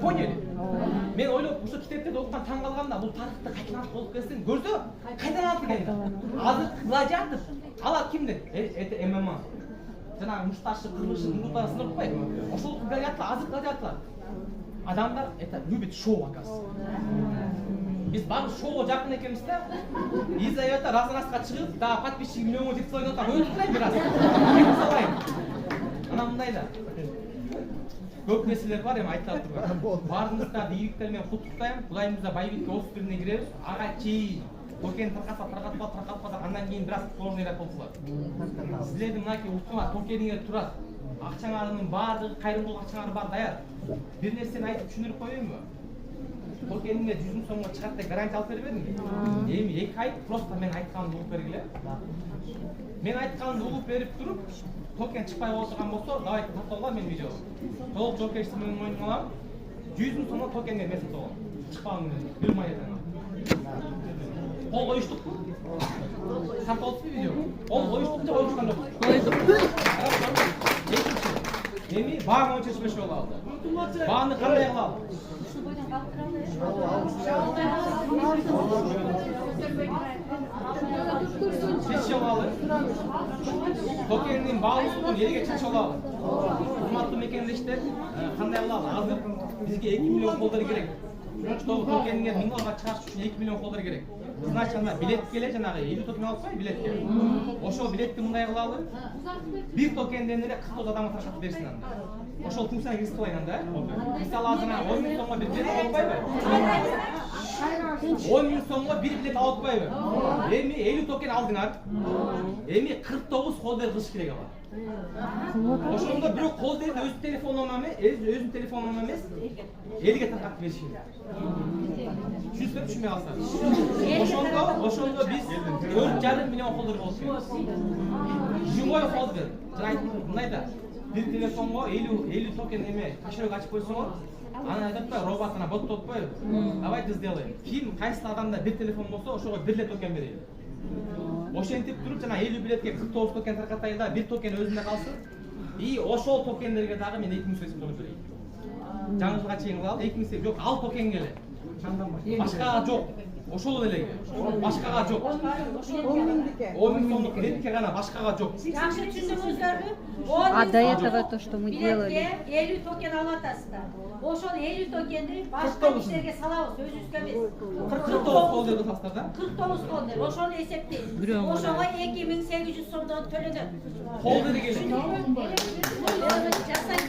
Поняли? Мен ойлап, ушул китептерди окуган таң калганда, бул тарыхта качан алып болуп кетсин көрсө, кайдан алып келген? Азыр гладиатор. Алат кимден? Это ММА. Жанагы мушташы, кырмышы, муртаны сындырып койбайбы? Ошол гладиатор, азыр гладиатор. Адамдар это любит шоу, оказывается. Biz bari şovu жақын екенбіз да. Изаевта разынаска чыгып, да подписчик миллион деп союн отыр. Өтіп тұрайын біраз. Мен салайын. Ана мындай да. Көп нәрселер бар, эми айтып турган. Баарыңыздарды ийгиликтер менен куттуктайм. Кудайымызда байбикке ос бирине киребиз. Ага чейин Токен таркатпаса, андан кийин бираз сложныйраак болсулар. Силердин мынакей укума токениңер турат. Акчаңардын баардыгы, кайрымдуулук акчаңар бар даяр. Бир нерсени айтып түшүндүрүп коеюнбу? Токениңе 100 000 сомго чыгат деп гарантия алып бербедимби? Эми 2 ай просто мен айтканымды угуп бергиле. Мен айтканымды угуп берип туруп, токен чыкпай отурган болсо, давайте токтогула мен видео. Толук жоокерчилик менен мойнума алам. 100 000 сомго токенге мен сатып алам. Чыкпаган менен, бир монетаны. Кол коюштукпу? Сатып алыпсызбы видео? Кол коюштук же коюшкан жокпу? Коюштук. Эми бааны онча чечмеш болуп алды. Бааны кандай кылалы? Чечип алалы. Токенин баалуулугун элге чечип алалы. Урматтуу мекендештер, кандай кылалы? Азыр бизге 2 миллион колдор керек. Чтобы токениңер 1000 сомго чыгарыш үчүн 2 миллион колдор керек. Значит, ана билетке эле жанагы 50 токен алып кой билетке. Ошол билетти мындай кылалы. Бир токенден эле 49 адамга таркатып берсин анда. Ошол функцияны киргизип коеюн анда. Мисалы азыр 10 000 сомго бир билет алып атпайбы? 10 000 сомго бир билет алып атпайбы? Эми 50 токен алдыңар. Эми 49 холдер кылыш керек ала. Ошондо бирок холдерди өзүнүн телефонуна эмес, элге таркатып бериш керек. Түшүнүп түшүнбөй калсаңыз. Ошондо биз 4,5 миллион холдер болуп кетебиз. Живой холдер. Жана мындай да, бир телефонго 50 токен эме кошелек ачып койсоңор, аны айтат да, робот ана бот отпойбу. Давайте сделаем. Ким кайсы адамда бир телефон болсо, ошого бир эле токен берели. Ошентип туруп жана 50 билетке 49 токен таркатайын да, бир токен өзүндө калсын. И ошол токендерге дагы мен 2000 сом төлөп берейин. Жаңы жылга чейин кылалы, 2000 сом жок, ал токенге эле. Башкага жок. Ошол элеге. Башкага жок. 10 000 сомдук билетке гана, башкага жок. Жакшы түшүндүңүздөрбү? А до этого то, что мы делали. Билетке 50 токен алып атасыздар. Ошол 50 токенди башка кишилерге салабыз, өзүбүзгө эмес. 49 холдер кыласыздар да? 49 холдер. Ошону эсептейбиз. Ошого 2800 сомдон төлөнөт. Холдерге эле. Жасайт.